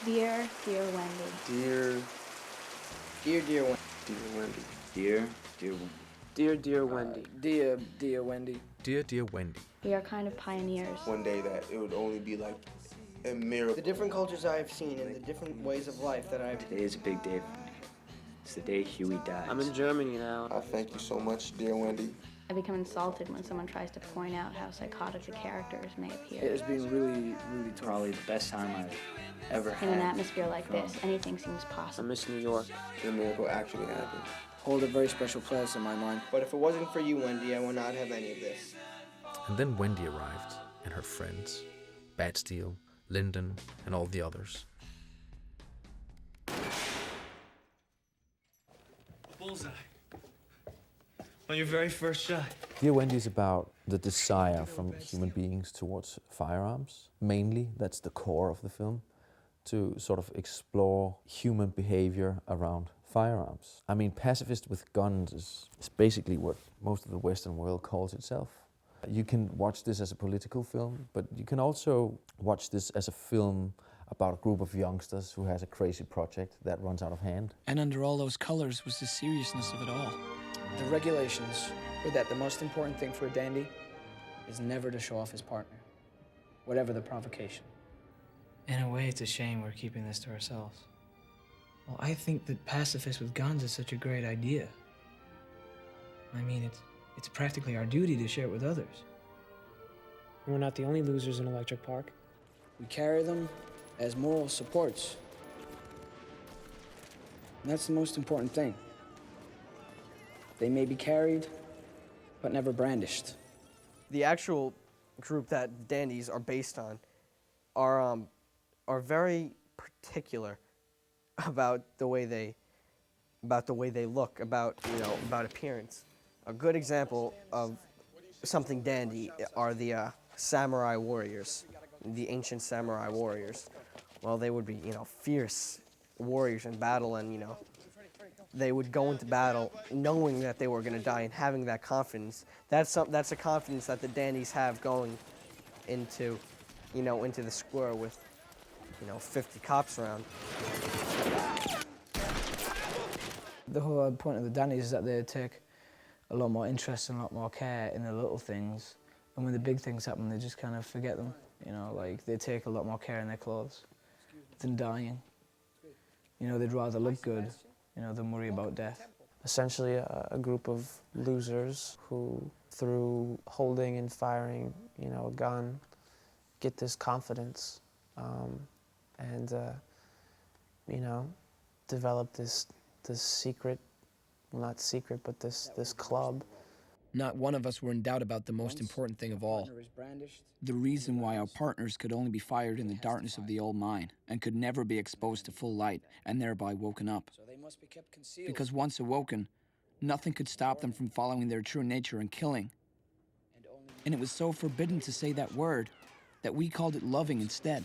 Dear, dear Wendy. Dear Wendy. Dear Wendy. Dear Wendy. Dear Wendy. Dear Wendy. Dear Wendy. We are kind of pioneers. One day that it would only be like a miracle. The different cultures I've seen and the different ways of life that I've... Today is a big day for me. It's the day Huey dies. I'm in Germany now. I thank you so much, dear Wendy. I become insulted when someone tries to point out how psychotic the characters may appear. It has been really tough. Probably the best time I've ever had. In an atmosphere like this, anything seems I possible. miss New York. The miracle actually happened. Hold a very special place in my mind. But if it wasn't for you, Wendy, I would not have any of this. And then Wendy arrived, and her friends, Batsteel, Lyndon, and all the others. Bullseye. On your very first shot. Dear Wendy is about the desire from human beings towards firearms. Mainly, that's the core of the film, to sort of explore human behavior around firearms. I mean, pacifist with guns is basically what most of the Western world calls itself. You can watch this as a political film, but you can also watch this as a film about a group of youngsters who has a crazy project that runs out of hand. And under all those colors was the seriousness of it all. The regulations were that the most important thing for a dandy is never to show off his partner, whatever the provocation. In a way, it's a shame we're keeping this to ourselves. Well, I think that pacifist with guns is such a great idea. I mean, it's practically our duty to share it with others. We're not the only losers in Electric Park. We carry them as moral supports. And that's the most important thing. They may be carried, but never brandished. The actual group that dandies are based on are very particular about the way they look, about appearance. A good example of something dandy are the samurai warriors, the ancient samurai warriors. Well, they would be, fierce warriors in battle, and they would go into battle knowing that they were going to die and having that confidence. That's a confidence that the dandies have going into, into the square with, 50 cops around. The whole point of the dandies is that they take a lot more interest and a lot more care in the little things. And when the big things happen, they just kind of forget them. Like they take a lot more care in their clothes than dying. They'd rather look good, than worry about death. Essentially a group of losers who, through holding and firing, a gun, get this confidence and develop this secret, well, not secret, but this club. Not one of us were in doubt about the most important thing of all. The reason why our partners could only be fired in the darkness of the old mine and could never be exposed to full light and thereby woken up. Because once awoken, nothing could stop them from following their true nature and killing. And it was so forbidden to say that word that we called it loving instead.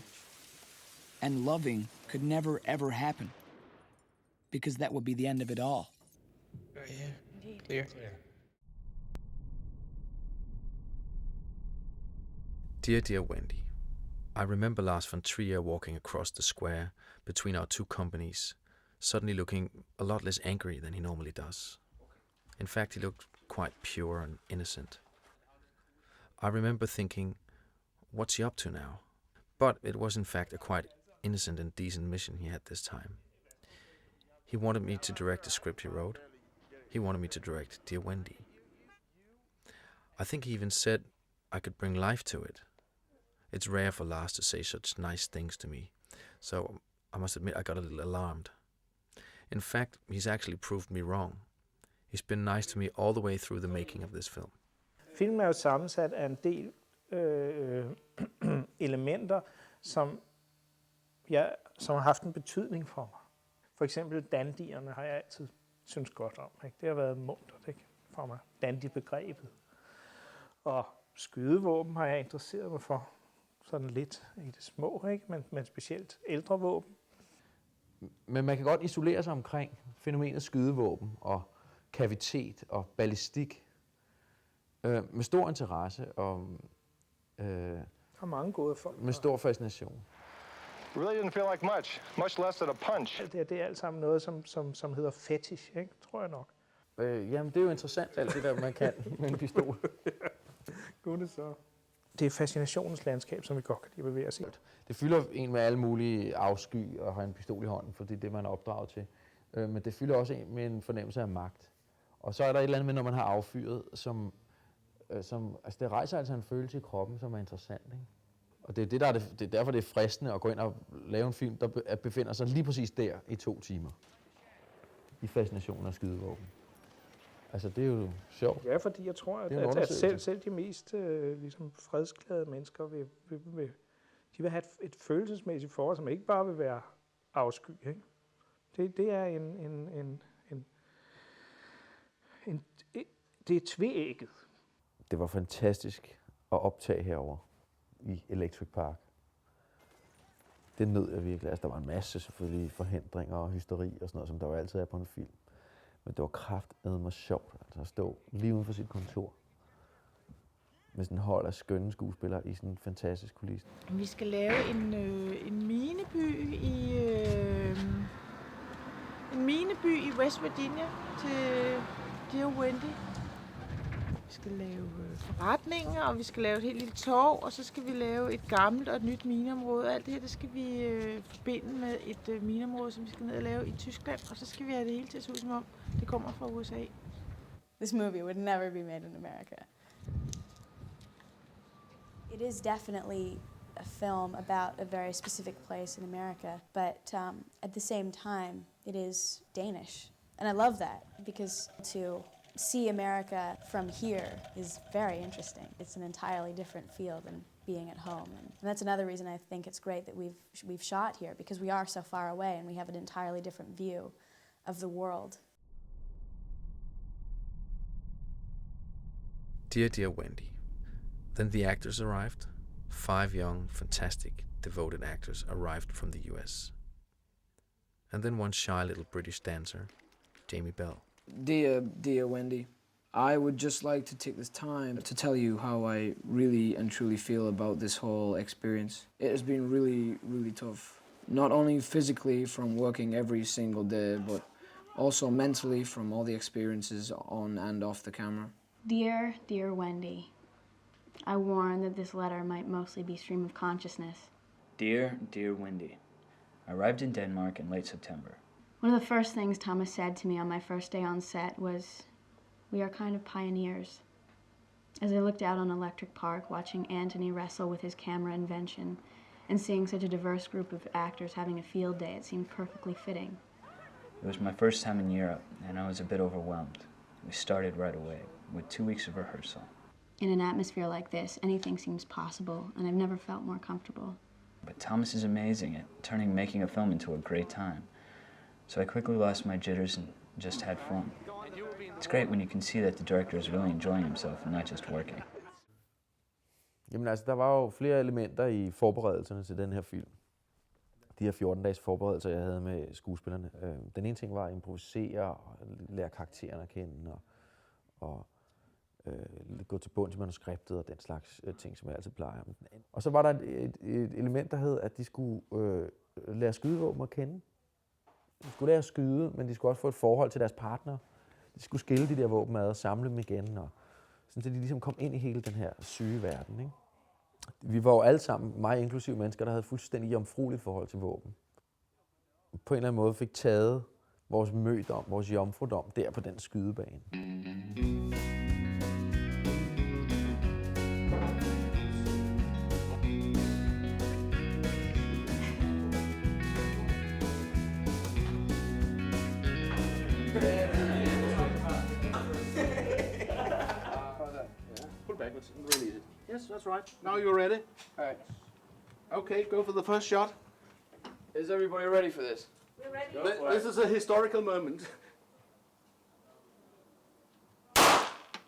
And loving could never, ever happen. Because that would be the end of it all. Clear. Dear Wendy. I remember Lars von Trier walking across the square between our two companies, suddenly looking a lot less angry than he normally does. In fact, he looked quite pure and innocent. I remember thinking, what's he up to now? But it was in fact a quite innocent and decent mission he had this time. He wanted me to direct the script he wrote. He wanted me to direct Dear Wendy. I think he even said I could bring life to it. It's rare for Lars to say such nice things to me, so I must admit I got a little alarmed. In fact, he's actually proved me wrong. He's been nice to me all the way through the making of this film. Filmen er jo sammensat af en del elementer, som har haft en betydning for mig. For eksempel dandierne har jeg altid synes godt om. Ikke? Det har været muntert, ikke? For mig. Dandy-begrebet. Og skydevåben har jeg interesseret mig for. Sådan lidt i det små, ikke? Men specielt ældre våben. Men man kan godt isolere sig omkring fænomenet skydevåben og kavitet og ballistik med stor interesse og har mange gode folk. Med stor fascination. Really didn't feel like much less than a punch. Det er alt sammen noget, som hedder fetish, ikke? Tror jeg nok. Jamen, det er jo interessant, alt det der, man kan med en pistol. Gud, så. Det er fascinationens landskab, som vi godt kan lide at bevæge os i. Det fylder en med alle mulige afsky at have en pistol i hånden, for det er det, man er opdraget til. Men det fylder også en med en fornemmelse af magt. Og så er der et eller andet med, når man har affyret, altså det rejser altså en følelse i kroppen, som er interessant, ikke? Og det er derfor, det er fristende at gå ind og lave en film, der befinder sig lige præcis der i 2 timer. I fascinationen af skydevåben. Altså, det er jo sjovt. Ja, fordi jeg tror, at selv de mest ligesom fredsglade mennesker de vil have et følelsesmæssigt forhold, som ikke bare vil være afsky, ikke? Det er det er tveægget. Det var fantastisk at optage herover i Electric Park. Det nød jeg virkelig. Altså, der var en masse selvfølgelig forhindringer og hysteri og sådan noget, som der jo altid er på en film. Men det var kraftedme sjovt altså at stå lige uden for sit kontor med sådan en hold af skønne skuespillere i sådan en fantastisk kulisse. Vi skal lave en mineby i West Virginia til Dear Wendy. Vi skal lave forretninger, og vi skal lave et helt lille torv, og så skal vi lave et gammelt og et nyt mineområde. Alt det her, det skal vi forbinde med et mineområde, som vi skal ned og lave i Tyskland, og så skal vi have det hele til at se ud som om det kommer fra USA. This movie would never be made in America. It is definitely a film about a very specific place in America, but at the same time, it is Danish. And I love that, because to see America from here is very interesting. It's an entirely different feel than being at home. And that's another reason I think it's great that we've shot here, because we are so far away and we have an entirely different view of the world. Dear Wendy. Then the actors arrived. 5 young, fantastic, devoted actors arrived from the US. And then one shy little British dancer, Jamie Bell. Dear Wendy, I would just like to take this time to tell you how I really and truly feel about this whole experience. It has been really, really tough. Not only physically from working every single day, but also mentally from all the experiences on and off the camera. Dear Wendy, I warn that this letter might mostly be stream of consciousness. Dear Wendy, I arrived in Denmark in late September. One of the first things Thomas said to me on my first day on set was, "We are kind of pioneers." As I looked out on Electric Park, watching Anthony wrestle with his camera invention, and seeing such a diverse group of actors having a field day, it seemed perfectly fitting. It was my first time in Europe, and I was a bit overwhelmed. We started right away, with 2 weeks of rehearsal. In an atmosphere like this, anything seems possible, and I've never felt more comfortable. But Thomas is amazing at turning making a film into a great time. So I quickly lost my jitters and just had fun. It's great when you can see that the director is really enjoying himself and not just working. Jamen altså, der var jo flere elementer i forberedelserne til den her film. De her 14-dages forberedelser, jeg havde med skuespillerne. Den ene ting var at improvisere og lære karaktererne at kende og gå til bunds i manuskriptet og den slags ting, som jeg altid plejer. Og så var der et element, der hed, at de skulle lære skydevåben at kende. De skulle lære at skyde, men de skulle også få et forhold til deres partner. De skulle skille de der våben ad og samle dem igen, og sådan, så de ligesom kom ind i hele den her syge verden, ikke? Vi var jo alle sammen, mig inklusive mennesker, der havde fuldstændig jomfrueligt forhold til våben. På en eller anden måde fik taget vores mødom, vores jomfrudom der på den skydebane. Pull backwards and release it. Yes, that's right. Now you're ready. All right. Okay, go for the first shot. Is everybody ready for this? We're ready. This is a historical moment.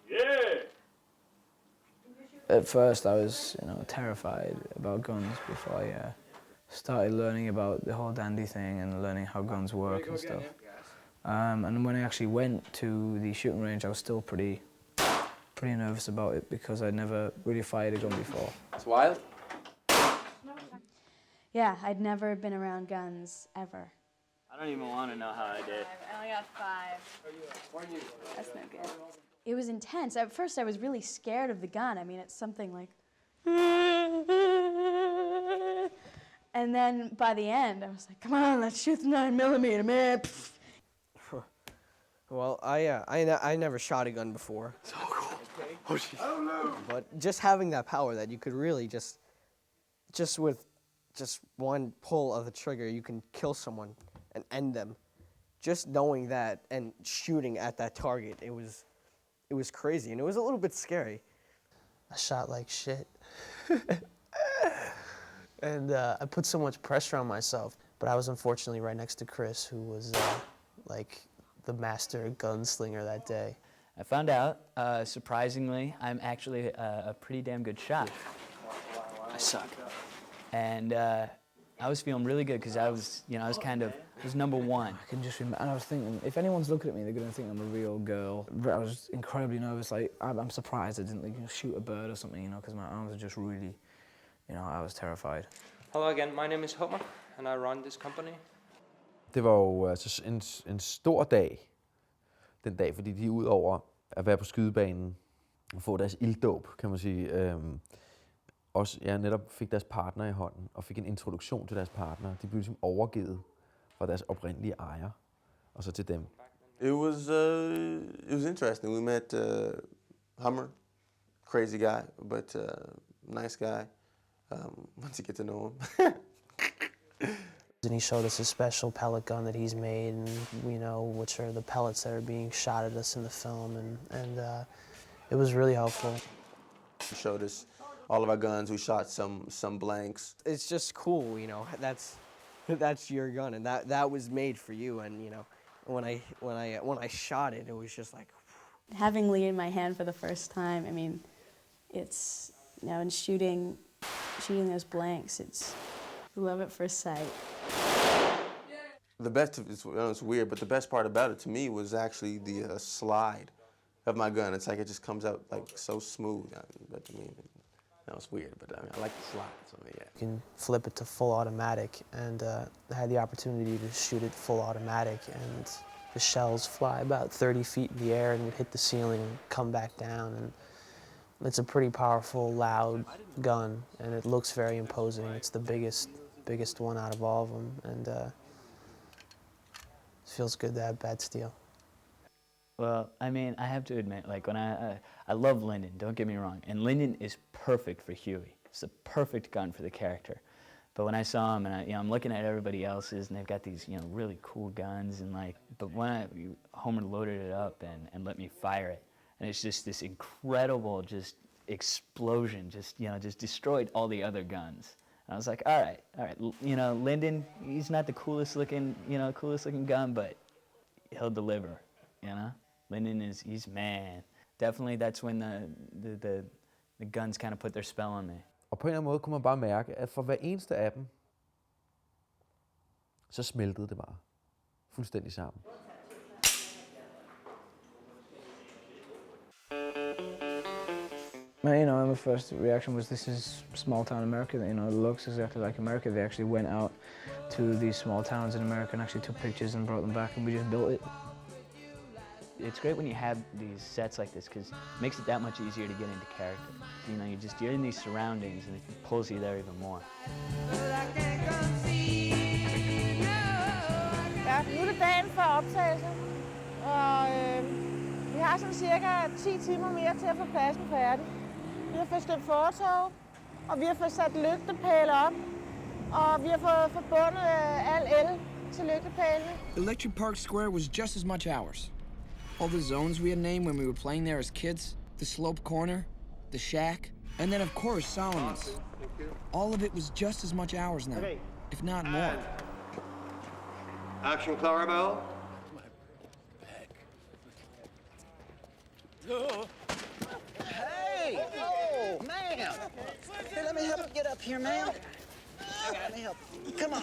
Yeah! At first, I was, terrified about guns before I started learning about the whole dandy thing and learning how guns work and stuff. And when I actually went to the shooting range, I was still pretty nervous about it because I'd never really fired a gun before. It's wild. Yeah, I'd never been around guns, ever. I don't even want to know how I did. I only got 5. That's no good. It was intense. At first, I was really scared of the gun. I mean, it's something like... And then by the end, I was like, come on, let's shoot the 9mm, man. Well, I never shot a gun before. So cool. Oh, geez. I don't know. But just having that power that you could really just with one pull of the trigger, you can kill someone and end them. Just knowing that and shooting at that target, it was crazy, and it was a little bit scary. I shot like shit. And I put so much pressure on myself. But I was unfortunately right next to Chris, who was like the master gunslinger that day. I found out, surprisingly, I'm actually a pretty damn good shot. I suck. And I was feeling really good because I was number one. I can just remember, and I was thinking, if anyone's looking at me, they're going to think I'm a real girl. But I was incredibly nervous. Like, I'm surprised I didn't shoot a bird or something, because my arms are just really, I was terrified. Hello again, my name is Homer, and I run this company. Det var jo altså en stor dag, den dag, fordi de ud over at være på skydebanen og få deres ilddåb, kan man sige, også netop fik deres partner i hånden og fik en introduktion til deres partner. De blev ligesom overgivet fra deres oprindelige ejer, og så til dem. It was interesting. We met Hummer, crazy guy, but nice guy. Once you get to know him. And he showed us a special pellet gun that he's made, and which are the pellets that are being shot at us in the film, and it was really helpful. He showed us all of our guns. We shot some blanks. It's just cool, that's your gun, and that was made for you. And when I shot it, it was just like. Having Lee in my hand for the first time, I mean, it's and shooting those blanks, it's love at first sight. The best, it's weird, but the best part about it to me was actually the slide of my gun. It's like it just comes out like so smooth. It's weird, but I like the slide. So yeah. You can flip it to full automatic, and I had the opportunity to shoot it full automatic, and the shells fly about 30 feet in the air and would hit the ceiling and come back down. And it's a pretty powerful, loud gun, and it looks very imposing. It's the biggest one out of all of them, and it feels good to have bad steel. Well, I mean, I have to admit, like, when I love Lyndon, don't get me wrong, and Lyndon is perfect for Huey. It's the perfect gun for the character. But when I saw him, and I'm looking at everybody else's, and they've got these, really cool guns, and but when Homer loaded it up and let me fire it, and it's just this incredible just explosion, just destroyed all the other guns. And I was like, all right, Lyndon, he's not the coolest looking gun, but he'll deliver, Lyndon he's man. Definitely that's when the guns kind of put their spell on me. Og på en eller anden måde kunne man bare mærke, at for hver eneste af dem, så smeltede det bare fuldstændig sammen. My first reaction was, this is small town America. It looks exactly like America. They actually went out to these small towns in America and actually took pictures and brought them back, and we just built it. It's great when you have these sets like this because it makes it that much easier to get into character. You're in these surroundings and it pulls you there even more. Ja, nu er det dagen før optagelse, og vi har sådan cirka 10 timer mere til at få pladsen færdig. Vi har fået støbt fortov, og vi har fået sat lygtepæle op, og vi har fået forbundet al el til lygtepælene. Electric Park Square was just as much ours. All the zones we had named when we were playing there as kids, the slope corner, the shack, and then of course Solomon's. All of it was just as much ours now, if not more. Action, Clarabelle. Hey! Oh, man! Here, let me help you get up here, man. Let me help you. Come on.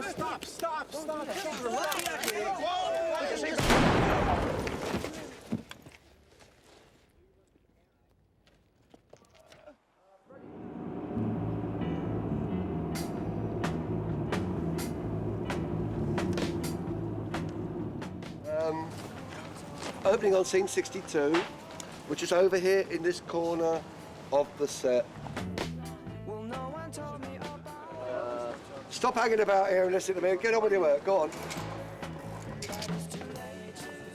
Stop. Opening on scene 62, which is over here in this corner of the set. Stop hanging about here and listen to me. Get on with your work. Go on.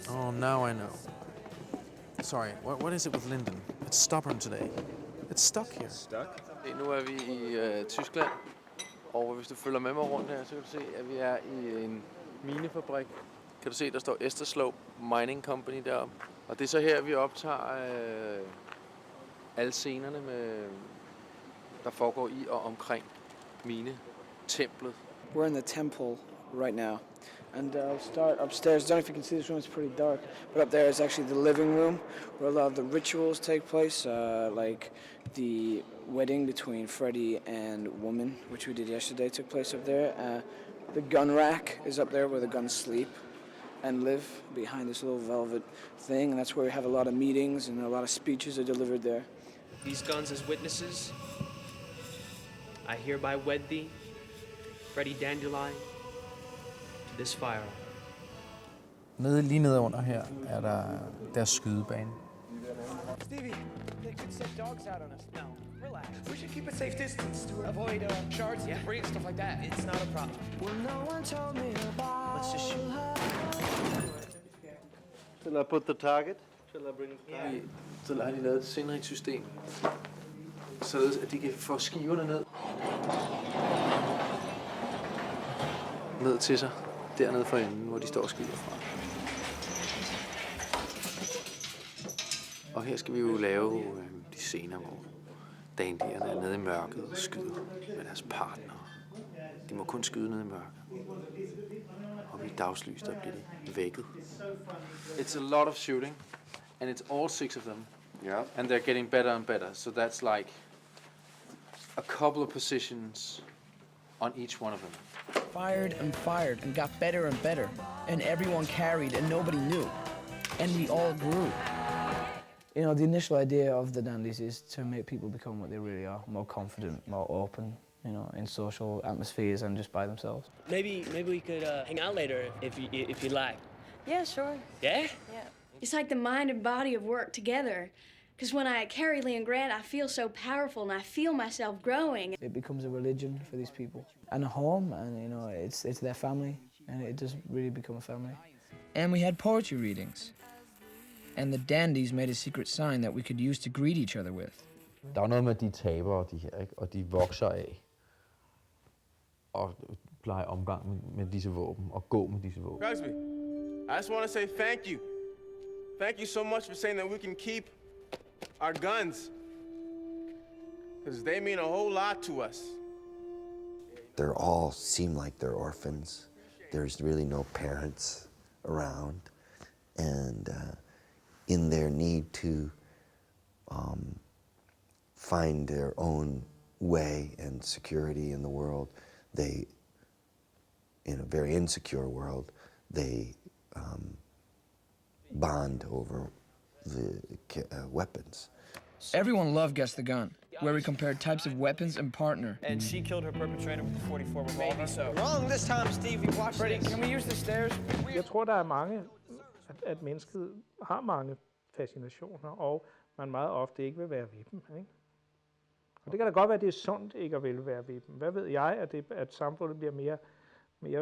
Oh, now I know. Sorry, what is it with Lyndon? It's stubborn today. It's stuck here. Stuck? Nu er vi i Tyskland, og hvis du følger med mig rundt her, så kan du se, at vi er i en minefabrik. Kan du se, der står Esterslope Mining Company deroppe. Og det er så her, vi optager alle scenerne, der foregår i og omkring minetemplet. We're in the temple right now. And I'll start upstairs. I don't know if you can see this room, it's pretty dark. But up there is actually the living room where a lot of the rituals take place, like the wedding between Freddie and Woman, which we did yesterday, took place up there. The gun rack is up there where the guns sleep and live, behind this little velvet thing. And that's where we have a lot of meetings and a lot of speeches are delivered there. These guns as witnesses, I hereby wed thee, Freddie Dandelion, to this firearm. Lige nede under her er der deres skydebane. Stevie, they could set dogs out on us. No, relax. We should keep a safe distance to avoid shards and debris and stuff like that. It's not a problem. Well, no one told me about. Let's just shoot. Shall I put the target? Shall I bring the target? Så har de lavet et sindrigt system, således at de kan få skiverne ned til sig, dernede for enden, hvor de står og skyder fra. Og her skal vi jo lave de scener, hvor dandierne er nede i mørket og skyder med deres partner. De må kun skyde nede i mørket. Og i dagslys, der bliver de vækket. It's a lot of shooting, and it's all 6 of them. Yeah. And they're getting better and better. So that's like a couple of positions on each one of them. Fired and got better and better. And everyone carried and nobody knew. And we all grew. You know, the initial idea of the Dandies is to make people become what they really are, more confident, more open, you know, in social atmospheres and just by themselves. Maybe we could hang out later if you like. Yeah, sure. Yeah? Yeah. It's like the mind and body of work together. Because when I carry Lee and Grant, I feel so powerful and I feel myself growing. It becomes a religion for these people and a home, and you know, it's their family, and it does really become a family. And we had poetry readings. And the Dandies made a secret sign that we could use to greet each other with. Der er noget med, de tabere, de her, ikke? Og de vokser af og pleje omgang med disse våben og gå med disse våben. Crosby, I just want to say thank you. Thank you so much for saying that we can keep our guns. Because they mean a whole lot to us. They all seem like they're orphans. There's really no parents around. And in their need to find their own way and security in the world, they, in a very insecure world, they bond over the weapons. Everyone loved Guess the Gun, where we compared types of weapons and partner. And she killed her perpetrator with the 44 revolver. Maybe so. Wrong this time, Stevie. Watch Freddie, this. can we use the stairs? Jeg tror, der er mange, at mennesket har mange fascinationer, og man meget ofte ikke vil være ved dem. Ikke? Og det kan da godt være, at det er sundt ikke at vil være ved dem. Hvad ved jeg, at samfundet bliver mere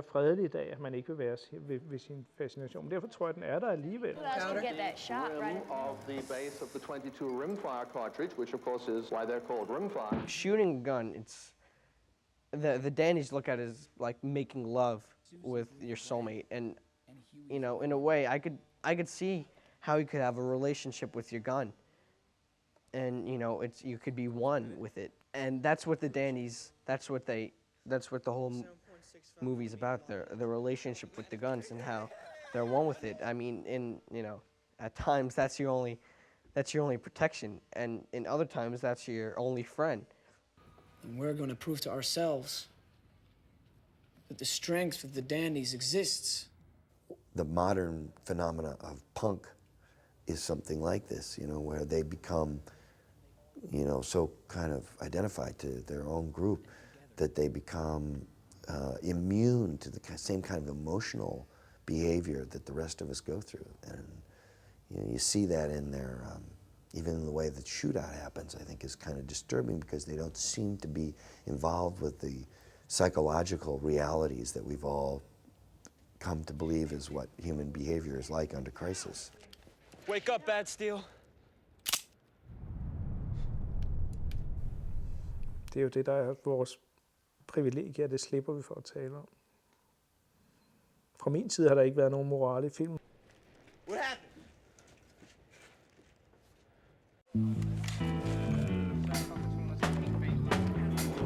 fredeligt af, at man ikke vil være ved sin fascination. Men derfor tror jeg, at den er der alligevel. Get that shot right. Of the base of the 22 rimfire cartridge, which of course is why they're called rimfire. Shooting a gun, it's the Dandies look at it as like making love with your soulmate, and you know, in a way, I could see how you could have a relationship with your gun, and you know, you could be one with it, and that's what the Dandies, that's what the whole movie's about, the relationship with the guns and how they're one with it. I mean, you know, at times that's your only protection, and in other times that's your only friend. And we're going to prove to ourselves that the strength of the Dandies exists. The modern phenomena of punk is something like this, you know, where they become, you know, so kind of identified to their own group that they become immune to the same kind of emotional behavior that the rest of us go through. And you see that in their, even in the way the shootout happens, I think is kind of disturbing because they don't seem to be involved with the psychological realities that we've all come to believe is what human behavior is like under crisis. Wake up, Bad Steel. Det er jo det, der er vores privilegie, og det slipper vi for at tale om. Fra min side har der ikke været nogen moral i filmen. What happened?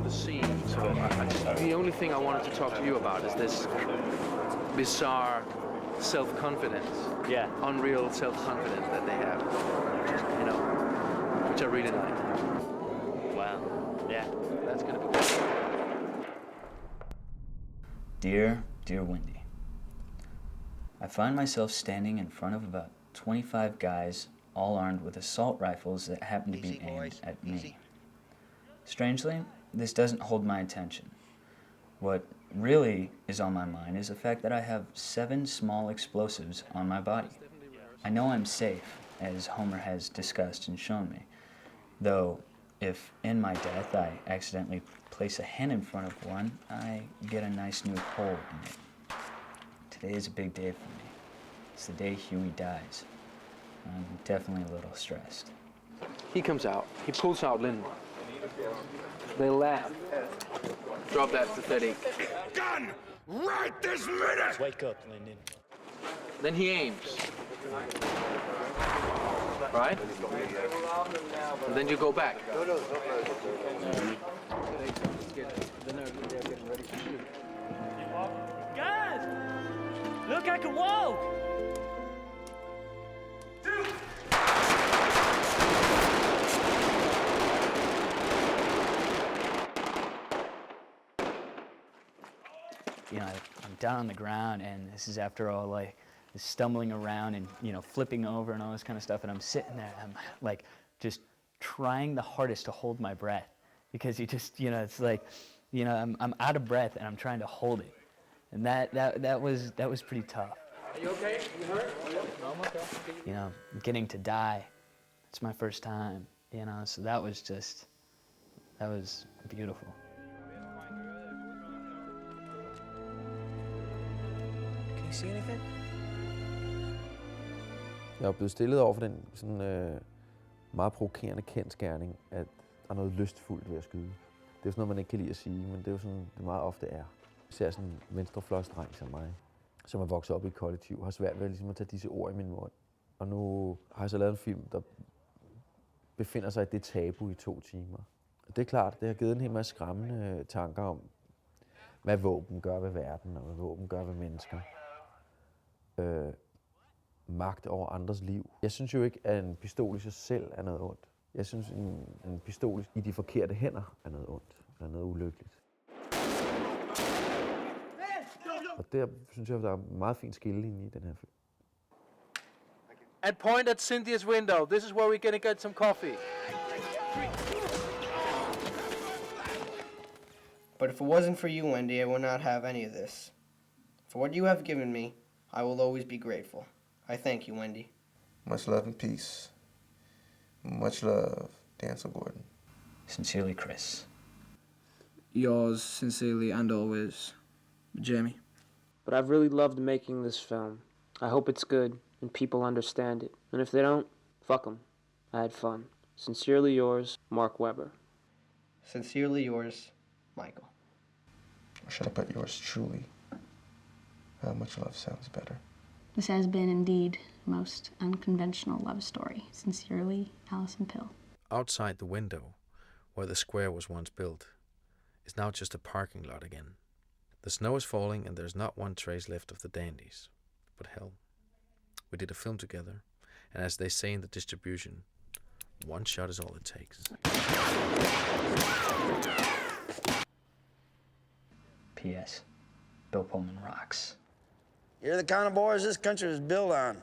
The scene, so the only thing I wanted to talk to you about is this bizarre self-confidence. Yeah. Unreal self-confidence that they have, you know, which I really like. Wow. Yeah. That's gonna be good. Dear Wendy, I find myself standing in front of about 25 guys, all armed with assault rifles that happen to be aimed at me. Strangely, this doesn't hold my attention. What really is on my mind is the fact that I have 7 small explosives on my body. I know I'm safe, as Homer has discussed and shown me, though if in my death I accidentally place a hen in front of one, I get a nice new hole in it. Today is a big day for me. It's the day Huey dies. I'm definitely a little stressed. He comes out, he pulls out Lindner. They laugh. Drop that pathetic Gun! Right this minute! Wake up, Lyndon. Then he aims. Right? And then you go back. Guys! Look, I can walk! You know, I'm down on the ground, and this is after all, like, stumbling around and, you know, flipping over and all this kind of stuff, and I'm sitting there, and I'm, like, just trying the hardest to hold my breath, because you just, you know, it's like, you know, I'm out of breath, and I'm trying to hold it, and that was pretty tough. Are you okay? You hurt? No, I'm okay. You know, getting to die, it's my first time, you know, so that was beautiful. Can you see anything? Jeg er blevet stillet over for den sådan, meget provokerende kendsgerning, at der er noget lystfuldt ved at skyde. Det er sådan noget, man ikke kan lide at sige, men det er jo sådan, det meget ofte er. Især sådan en venstrefløjsdreng som mig, som er vokset op i et kollektiv, har svært ved ligesom at tage disse ord i min mund. Og nu har jeg så lavet en film, der befinder sig i det tabu i 2 timer. Og det er klart, det har givet en hel masse skræmmende tanker om, hvad våben gør ved verden, og hvad våben gør ved mennesker. Magt over andres liv. Jeg synes jo ikke, at en pistol i sig selv er noget ondt. Jeg synes, en pistol i de forkerte hænder er noget ondt, er noget ulykkeligt. Og der synes jeg, der er en meget fin skillelinje i den her film. And point at Cynthia's window. This is where we're gonna get some coffee. But if it wasn't for you, Wendy, I would not have any of this. For what you have given me, I will always be grateful. I thank you, Wendy. Much love and peace. Much love, Dancer Gordon. Sincerely, Chris. Yours sincerely and always, Jamie. But I've really loved making this film. I hope it's good and people understand it. And if they don't, fuck them. I had fun. Sincerely yours, Mark Webber. Sincerely yours, Michael. Or should I put yours truly? How much love sounds better. This has been indeed a most unconventional love story. Sincerely, Alison Pill. Outside the window, where the square was once built, is now just a parking lot again. The snow is falling and there's not one trace left of the dandies. But hell, we did a film together, and as they say in the distribution, one shot is all it takes. P.S. Bill Pullman rocks. You're the kind of boys this country was built on.